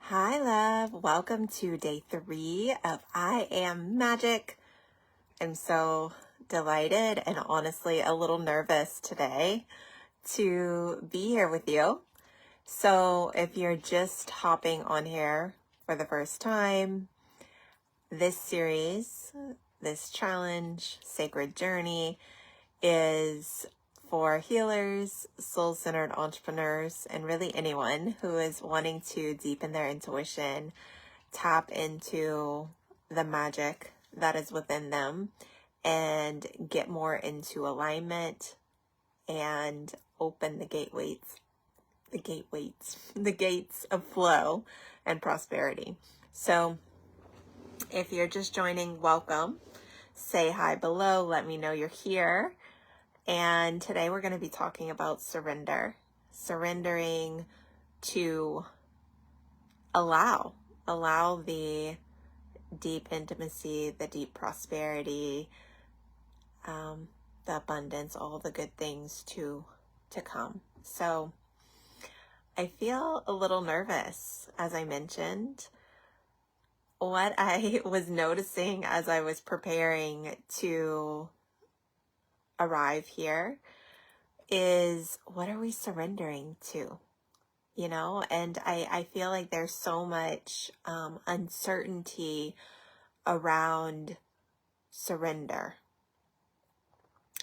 Hi, love. Welcome to day 3 of I Am Magic. I'm so delighted and honestly a little nervous today to be here with you. So if you're just hopping on here for the first time, this series, this challenge, Sacred Journey, is for healers, soul-centered entrepreneurs, and really anyone who is wanting to deepen their intuition, tap into the magic that is within them, and get more into alignment and open the gates of flow and prosperity. So if you're just joining, welcome. Say hi below. Let me know you're here. And today we're going to be talking about surrender. Surrendering to allow the deep intimacy, the deep prosperity, the abundance, all the good things to come. So I feel a little nervous, as I mentioned. What I was noticing as I was preparing to arrive here is, what are we surrendering to? You know, and I feel like there's so much uncertainty around surrender.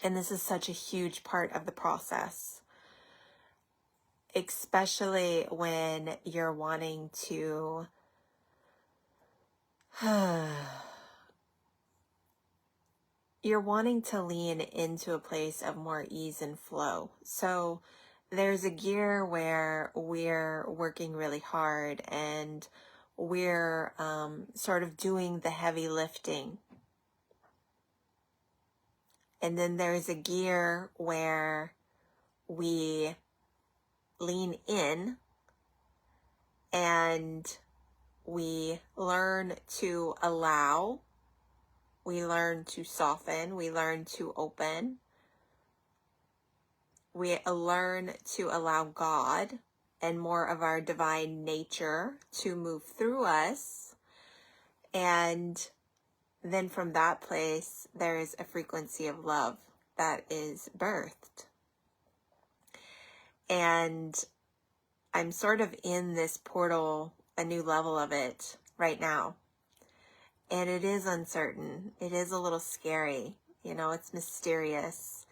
And this is such a huge part of the process, especially when you're wanting to lean into a place of more ease and flow. So there's a gear where we're working really hard and we're sort of doing the heavy lifting. And then there's a gear where we lean in and we learn to allow, we learn to soften, we learn to open. We learn to allow God and more of our divine nature to move through us. And then from that place, there is a frequency of love that is birthed. And I'm sort of in this portal, a new level of it right now. And it is uncertain. It is a little scary. You know, it's mysterious.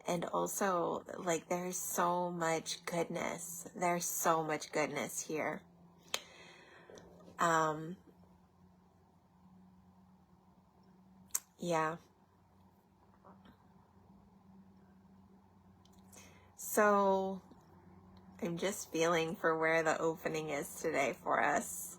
And also, like, there's so much goodness. There's so much goodness here. Yeah. So, I'm just feeling for where the opening is today for us.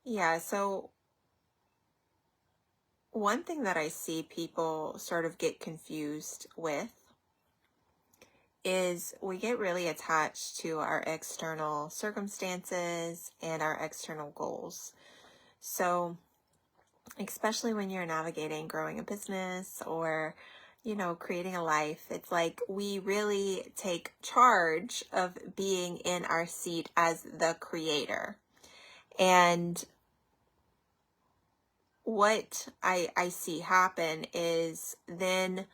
Yeah, so one thing that I see people sort of get confused with is we get really attached to our external circumstances and our external goals. So especially when you're navigating growing a business or, you know, creating a life, it's like we really take charge of being in our seat as the creator. And what I see happen is then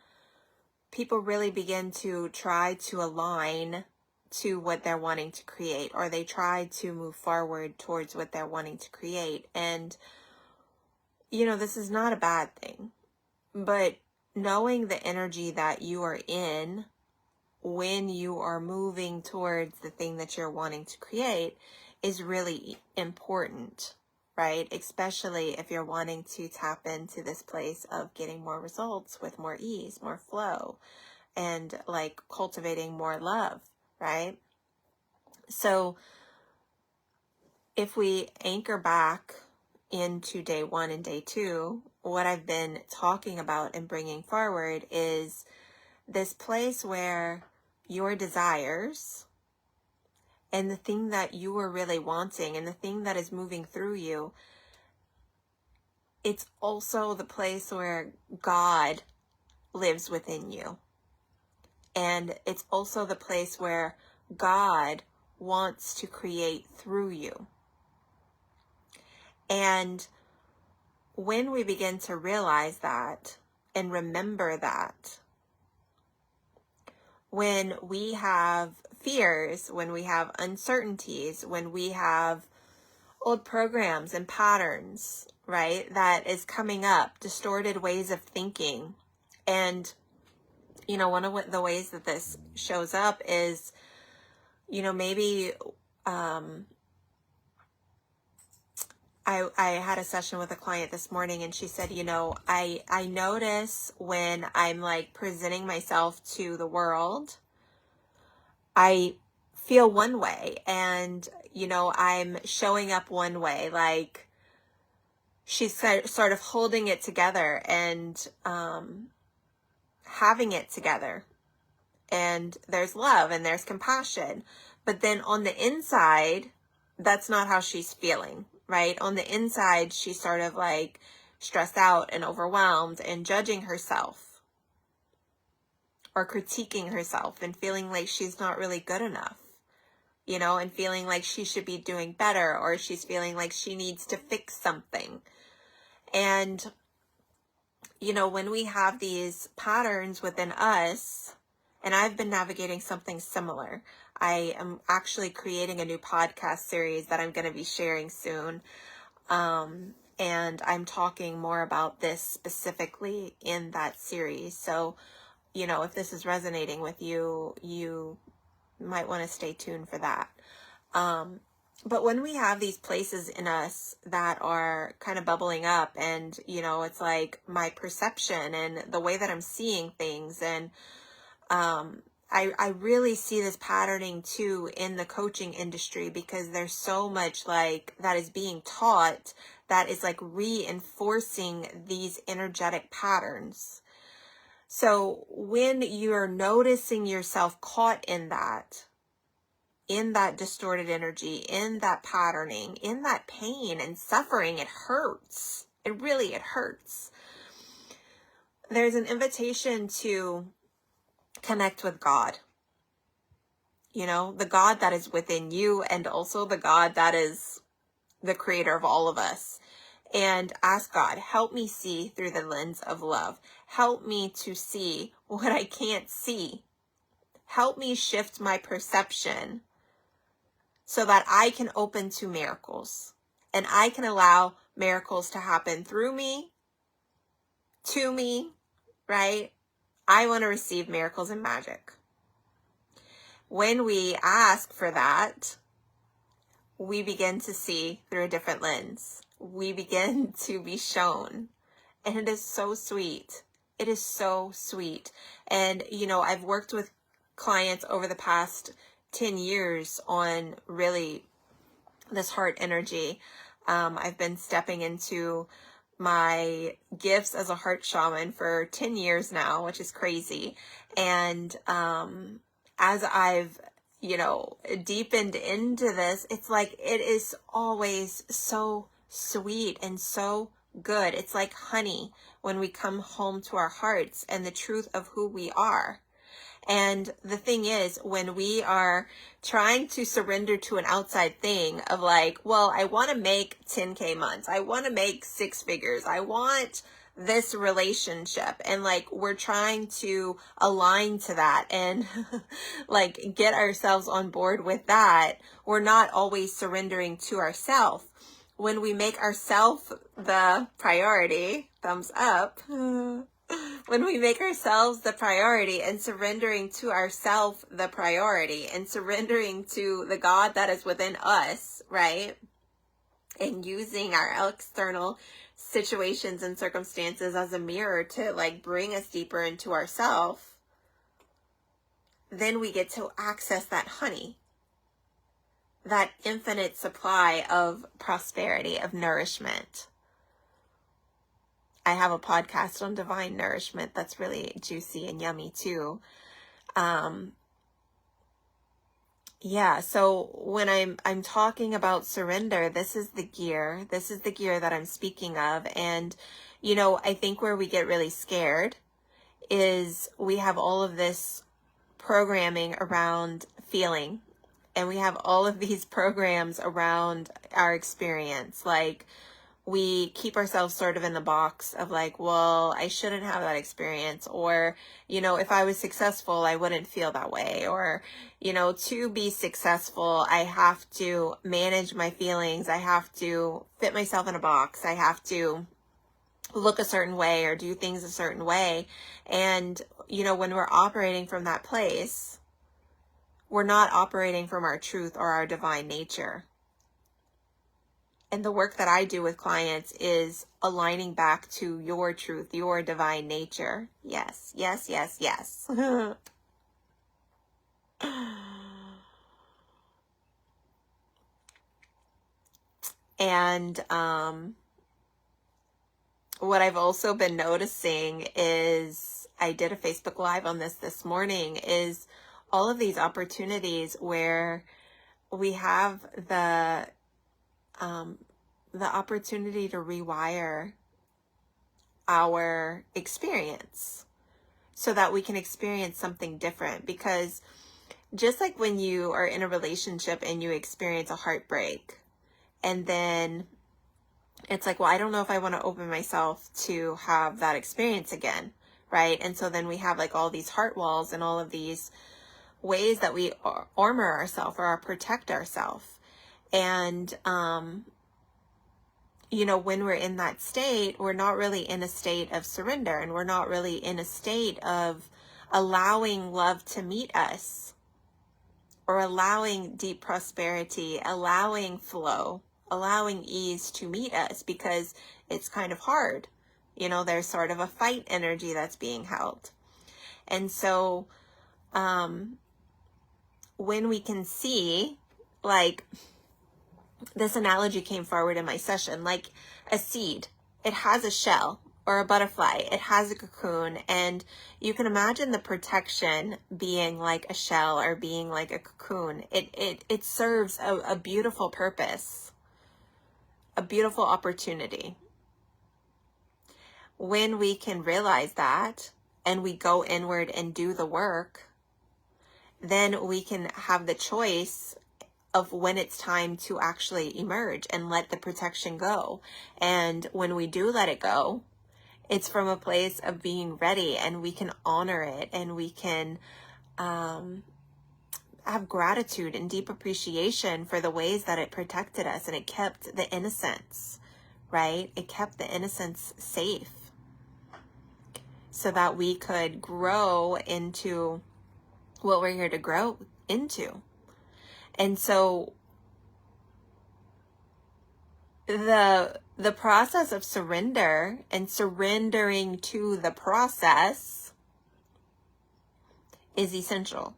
people really begin to try to align to what they're wanting to create, or they try to move forward towards what they're wanting to create. And, you know, this is not a bad thing, but knowing the energy that you are in when you are moving towards the thing that you're wanting to create is really important, right? Especially if you're wanting to tap into this place of getting more results with more ease, more flow, and like cultivating more love, right? So if we anchor back into day 1 and day 2, what I've been talking about and bringing forward is this place where your desires and the thing that you are really wanting and the thing that is moving through you, it's also the place where God lives within you. And it's also the place where God wants to create through you. And when we begin to realize that and remember that, when we have fears, when we have uncertainties, when we have old programs and patterns, right, that is coming up, distorted ways of thinking. And, one of the ways that this shows up is, maybe I had a session with a client this morning, and she said, I notice when I'm like presenting myself to the world, I feel one way, and, I'm showing up one way. Like, she's sort of holding it together and having it together. And there's love and there's compassion. But then on the inside, that's not how she's feeling, right? On the inside, she's sort of like stressed out and overwhelmed and judging herself or critiquing herself and feeling like she's not really good enough, and feeling like she should be doing better, or she's feeling like she needs to fix something. And, when we have these patterns within us, and I've been navigating something similar. I am actually creating a new podcast series that I'm going to be sharing soon. And I'm talking more about this specifically in that series. So, if this is resonating with you, you might want to stay tuned for that. But when we have these places in us that are kind of bubbling up, and, it's like my perception and the way that I'm seeing things, and I really see this patterning too in the coaching industry, because there's so much like that is being taught that is like reinforcing these energetic patterns. So when you're noticing yourself caught in that distorted energy, in that patterning, in that pain and suffering, it hurts. It hurts. There's an invitation to connect with God, the God that is within you, and also the God that is the creator of all of us. And ask God, help me see through the lens of love. Help me to see what I can't see. Help me shift my perception so that I can open to miracles, and I can allow miracles to happen through me, to me, right? I want to receive miracles and magic. When we ask for that, we begin to see through a different lens. We begin to be shown. And it is so sweet. It is so sweet. And, I've worked with clients over the past 10 years on really this heart energy. I've been stepping into my gifts as a heart shaman for 10 years now, which is crazy. And as I've, deepened into this, it's like it is always so sweet and so good. It's like honey when we come home to our hearts and the truth of who we are. And the thing is, when we are trying to surrender to an outside thing of like, well, I want to make 10K months. I want to make 6 figures. I want this relationship. And like, we're trying to align to that and like get ourselves on board with that. We're not always surrendering to ourselves. When we make ourselves the priority, thumbs up, when we make ourselves the priority and surrendering to ourselves the priority and surrendering to the God that is within us, right? And using our external situations and circumstances as a mirror to like bring us deeper into ourselves, then we get to access that honey, that infinite supply of prosperity, of nourishment. I have a podcast on divine nourishment that's really juicy and yummy too. Yeah, so when I'm talking about surrender, this is the gear. This is the gear that I'm speaking of. And I think where we get really scared is we have all of this programming around feeling, and we have all of these programs around our experience. Like, we keep ourselves sort of in the box of like, well, I shouldn't have that experience, or if I was successful, I wouldn't feel that way, or to be successful, I have to manage my feelings, I have to fit myself in a box, I have to look a certain way or do things a certain way. And when we're operating from that place, we're not operating from our truth or our divine nature. And the work that I do with clients is aligning back to your truth, your divine nature. Yes, yes, yes, yes. And what I've also been noticing is, I did a Facebook Live on this morning, is all of these opportunities where we have the opportunity to rewire our experience so that we can experience something different. Because just like when you are in a relationship and you experience a heartbreak, and then it's like, well, I don't know if I want to open myself to have that experience again, right? And so then we have like all these heart walls and all of these ways that we armor ourselves or protect ourselves. And when we're in that state, we're not really in a state of surrender, and we're not really in a state of allowing love to meet us, or allowing deep prosperity, allowing flow, allowing ease to meet us, because it's kind of hard. There's sort of a fight energy that's being held. And so when we can see, like, this analogy came forward in my session, like a seed. It has a shell, or a butterfly. It has a cocoon, and you can imagine the protection being like a shell or being like a cocoon. It serves a beautiful purpose, a beautiful opportunity. When we can realize that and we go inward and do the work, then we can have the choice of when it's time to actually emerge and let the protection go. And when we do let it go, it's from a place of being ready, and we can honor it, and we can have gratitude and deep appreciation for the ways that it protected us, and it kept the innocence, right? It kept the innocence safe so that we could grow into what we're here to grow into. And so the process of surrender and surrendering to the process is essential.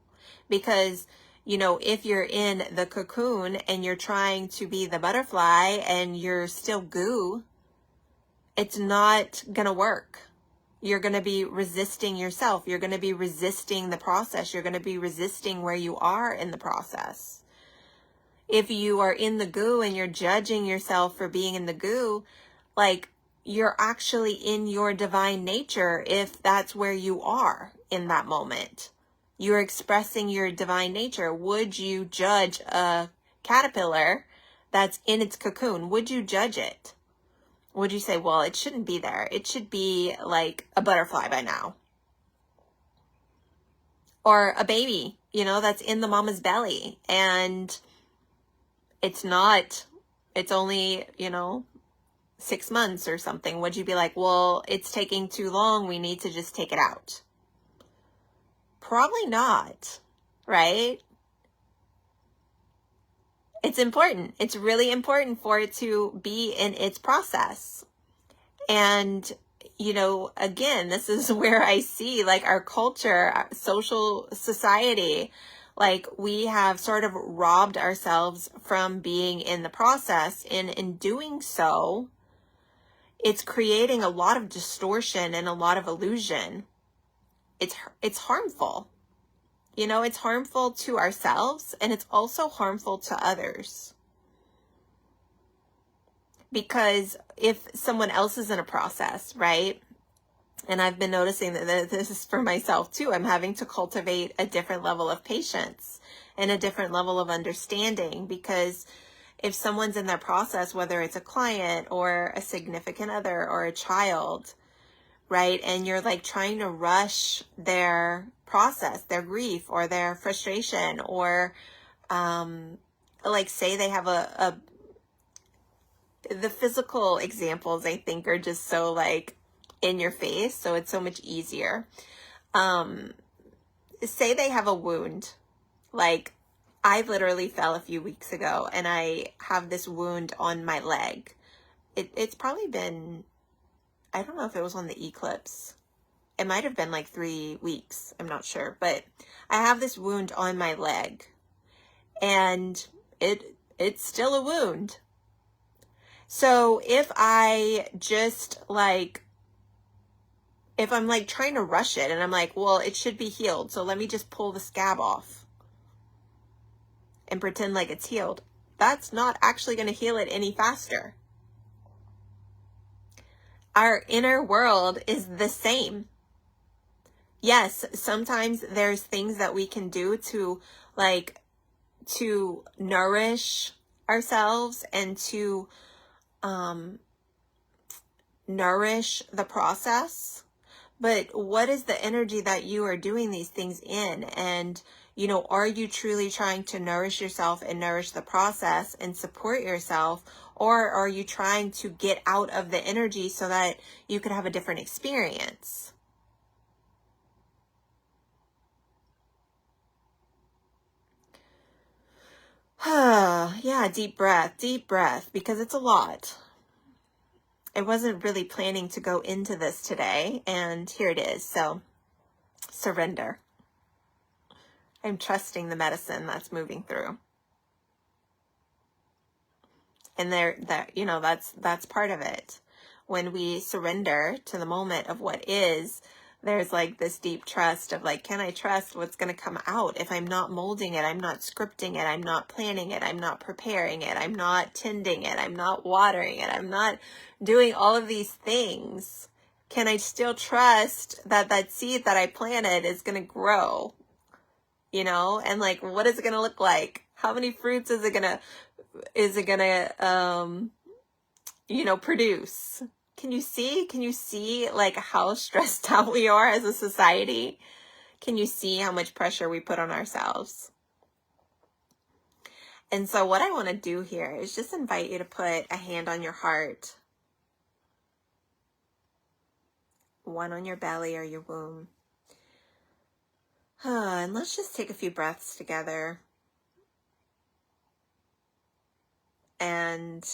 Because, if you're in the cocoon and you're trying to be the butterfly and you're still goo, it's not going to work. You're going to be resisting yourself. You're going to be resisting the process. You're going to be resisting where you are in the process. If you are in the goo and you're judging yourself for being in the goo, like, you're actually in your divine nature if that's where you are in that moment. You're expressing your divine nature. Would you judge a caterpillar that's in its cocoon? Would you judge it? Would you say, well, it shouldn't be there. It should be like a butterfly by now. Or a baby, that's in the mama's belly, and it's not, it's only, 6 months or something. Would you be like, well, it's taking too long, we need to just take it out? Probably not, right? It's important. It's really important for it to be in its process. And, again, this is where I see, like, our culture, our social society, like, we have sort of robbed ourselves from being in the process. And in doing so, it's creating a lot of distortion and a lot of illusion. It's harmful. You know, it's harmful to ourselves, and it's also harmful to others. Because if someone else is in a process, right? And I've been noticing that this is for myself too. I'm having to cultivate a different level of patience and a different level of understanding, because if someone's in their process, whether it's a client or a significant other or a child, right? And you're like trying to rush their process, their grief or their frustration, or like say they have the physical examples, I think, are just so like in your face. So it's so much easier. Say they have a wound. Like, I literally fell a few weeks ago and I have this wound on my leg. It's probably been, I don't know if it was on the eclipse. It might have been like 3 weeks. I'm not sure. But I have this wound on my leg. And it's still a wound. So if I just like, if I'm like trying to rush it and I'm like, well, it should be healed, so let me just pull the scab off and pretend like it's healed, that's not actually going to heal it any faster. Our inner world is the same. Yes, sometimes there's things that we can do to nourish ourselves and to nourish the process. But what is the energy that you are doing these things in? And, you know, are you truly trying to nourish yourself and nourish the process and support yourself? Or are you trying to get out of the energy so that you could have a different experience? Yeah, deep breath, because it's a lot. I wasn't really planning to go into this today, and here it is. So, surrender. I'm trusting the medicine that's moving through. And you know, that's part of it. When we surrender to the moment of what is, there's like this deep trust of like, can I trust what's going to come out? If I'm not molding it, I'm not scripting it, I'm not planning it, I'm not preparing it, I'm not tending it, I'm not watering it, I'm not doing all of these things. Can I still trust that that seed that I planted is going to grow? You know, and like, what is it going to look like? How many fruits is it going to you know, produce? Can you see like how stressed out we are as a society? Can you see how much pressure we put on ourselves? And so what I want to do here is just invite you to put a hand on your heart, one on your belly or your womb. And let's just take a few breaths together. And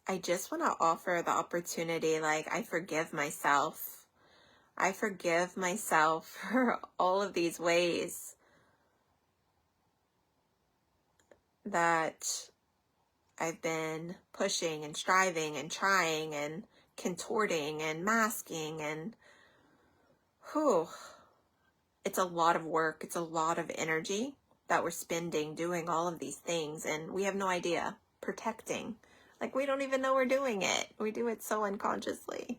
I just want to offer the opportunity, like, I forgive myself. I forgive myself for all of these ways that I've been pushing and striving and trying and contorting and masking, and it's a lot of work. It's a lot of energy that we're spending doing all of these things, and we have no idea. Protecting. Like, we don't even know we're doing it. We do it so unconsciously.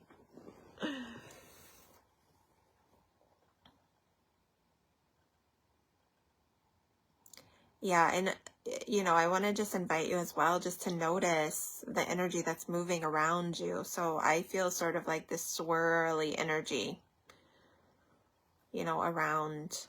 Yeah, and you know, I want to just invite you as well just to notice the energy that's moving around you. So I feel sort of like this swirly energy, you know, around.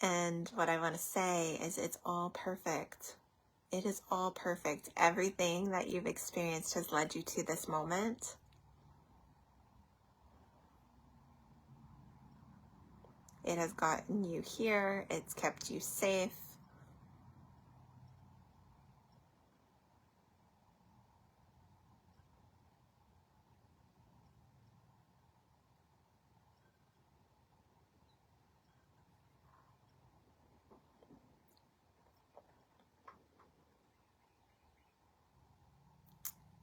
And what I want to say is it's all perfect. It is all perfect. Everything that you've experienced has led you to this moment. It has gotten you here. It's kept you safe.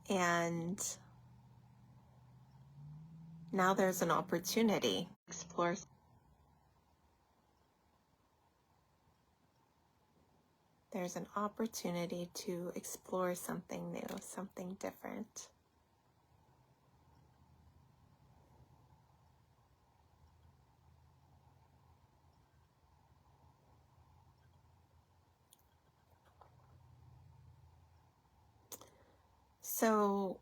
And now there's an opportunity to explore. There's an opportunity to explore something new, something different. So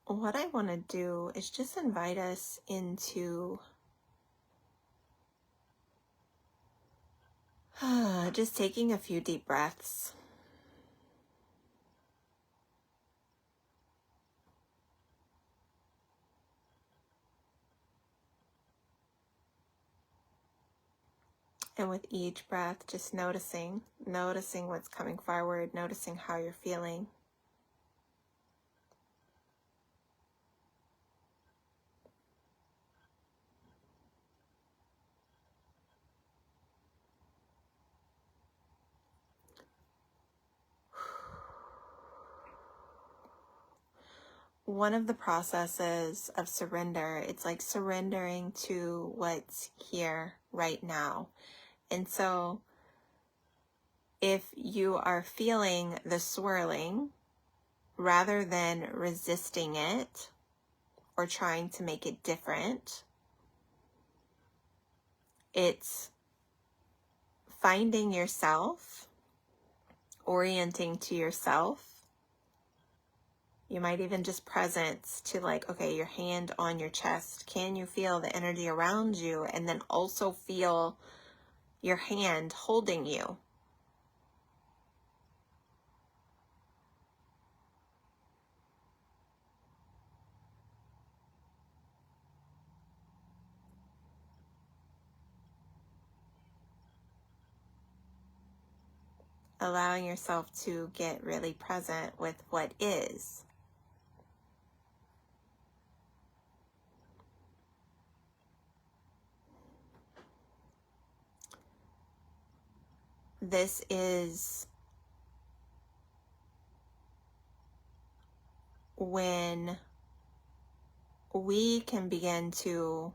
what I want to do is just invite us into just taking a few deep breaths. And with each breath, just noticing what's coming forward, noticing how you're feeling. One of the processes of surrender, it's like surrendering to what's here right now. And so if you are feeling the swirling, rather than resisting it or trying to make it different, it's finding yourself, orienting to yourself. You might even just presence to like, okay, your hand on your chest. Can you feel the energy around you? And then also feel your hand holding you. Allowing yourself to get really present with what is. This is when we can begin to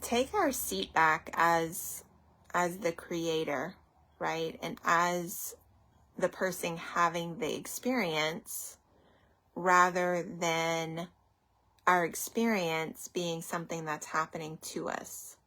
take our seat back as the creator, right? And as the person having the experience, rather than our experience being something that's happening to us.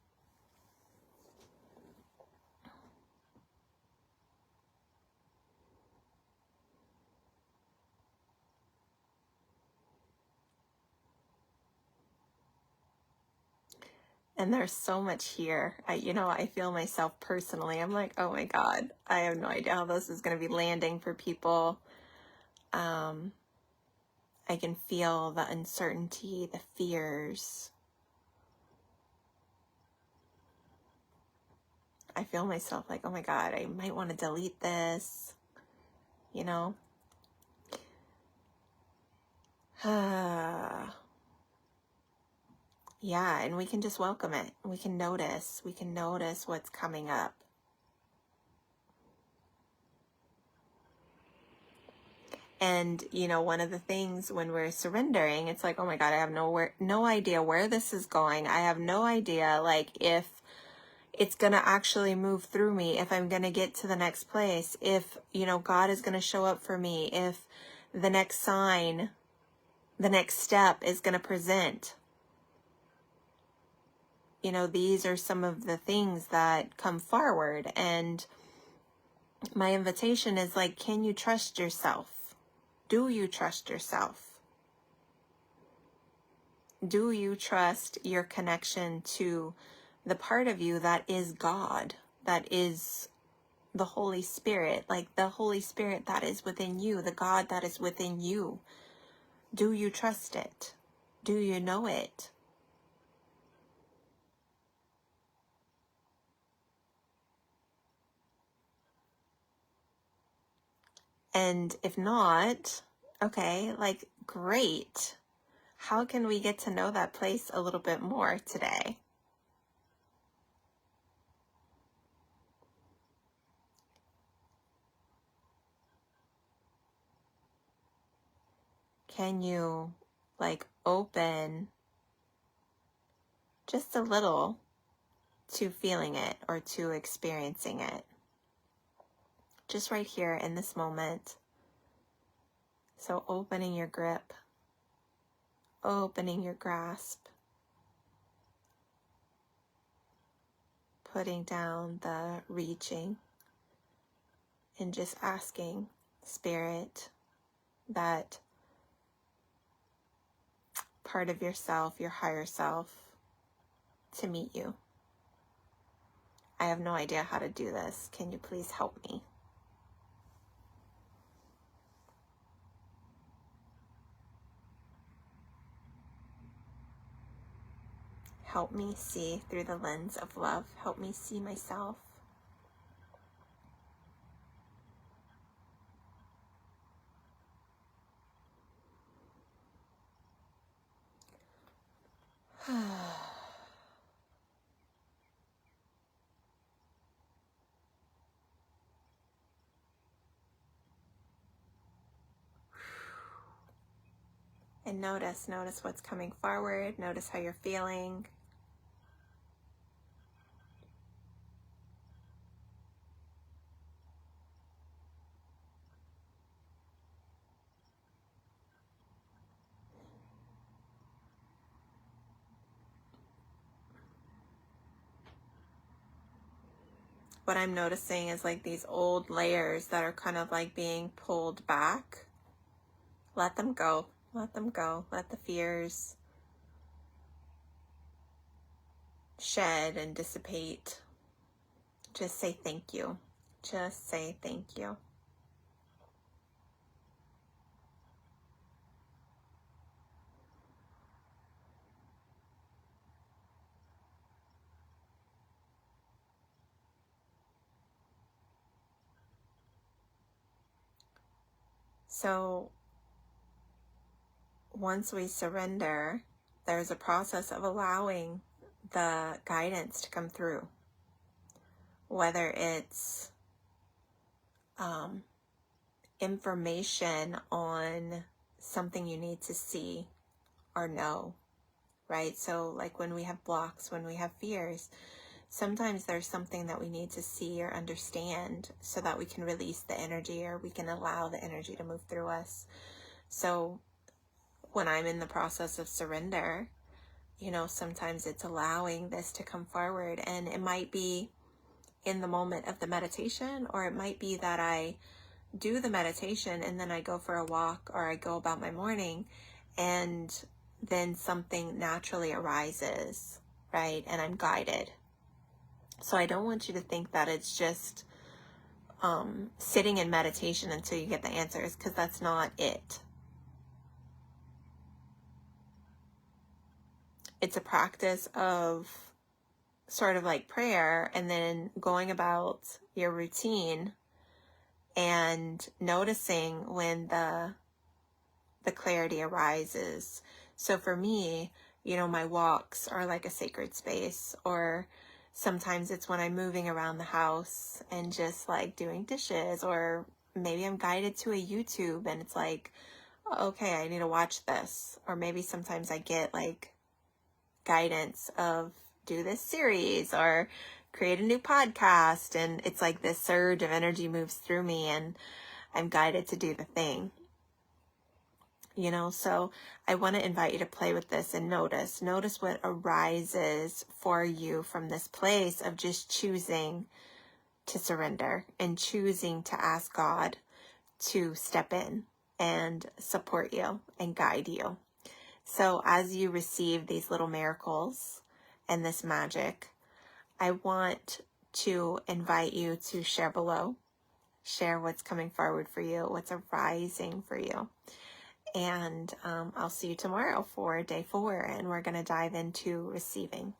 And there's so much here. I feel myself personally. I'm like, oh my God, I have no idea how this is going to be landing for people. I can feel the uncertainty, the fears. I feel myself like, oh my God, I might want to delete this, Yeah, and we can just welcome it. We can notice what's coming up. And, one of the things when we're surrendering, it's like, oh my God, I have no idea where this is going. I have no idea, like, if it's going to actually move through me, if I'm going to get to the next place, if, God is going to show up for me, if the next sign, the next step is going to present. These are some of the things that come forward. And my invitation is like, can you trust yourself? Do you trust yourself? Do you trust your connection to the part of you that is God, that is the Holy Spirit, like the Holy Spirit that is within you, the God that is within you? Do you trust it? Do you know it? And if not, okay, like, great. How can we get to know that place a little bit more today? can you like open just a little to feeling it or to experiencing it? Just right here in this moment. So opening your grip, opening your grasp, putting down the reaching, and just asking Spirit, that part of yourself, your higher self, to meet you. I have no idea how to do this. Can you please help me? Help me see through the lens of love. Help me see myself. And notice what's coming forward. Notice how you're feeling. What I'm noticing is like these old layers that are kind of like being pulled back. Let them go. Let them go. Let the fears shed and dissipate. Just say thank you. Just say thank you. So once we surrender, there's a process of allowing the guidance to come through. Whether it's information on something you need to see or know, right? So like when we have blocks, when we have fears, sometimes there's something that we need to see or understand so that we can release the energy, or we can allow the energy to move through us. So when I'm in the process of surrender, you know, sometimes it's allowing this to come forward, and it might be in the moment of the meditation, or it might be that I do the meditation and then I go for a walk or I go about my morning, and then something naturally arises, right? And I'm guided. So I don't want you to think that it's just sitting in meditation until you get the answers, because that's not it. It's a practice of sort of like prayer, and then going about your routine and noticing when the clarity arises. So for me, you know, my walks are like a sacred space, or sometimes it's when I'm moving around the house and just like doing dishes, or maybe I'm guided to a YouTube and it's like, okay, I need to watch this. Or maybe sometimes I get like guidance of do this series or create a new podcast, and it's like this surge of energy moves through me and I'm guided to do the thing. You know, so I want to invite you to play with this and notice what arises for you from this place of just choosing to surrender and choosing to ask God to step in and support you and guide you. So as you receive these little miracles and this magic, I want to invite you to share below. Share what's coming forward for you, what's arising for you. And I'll see you tomorrow for day 4, and we're going to dive into receiving.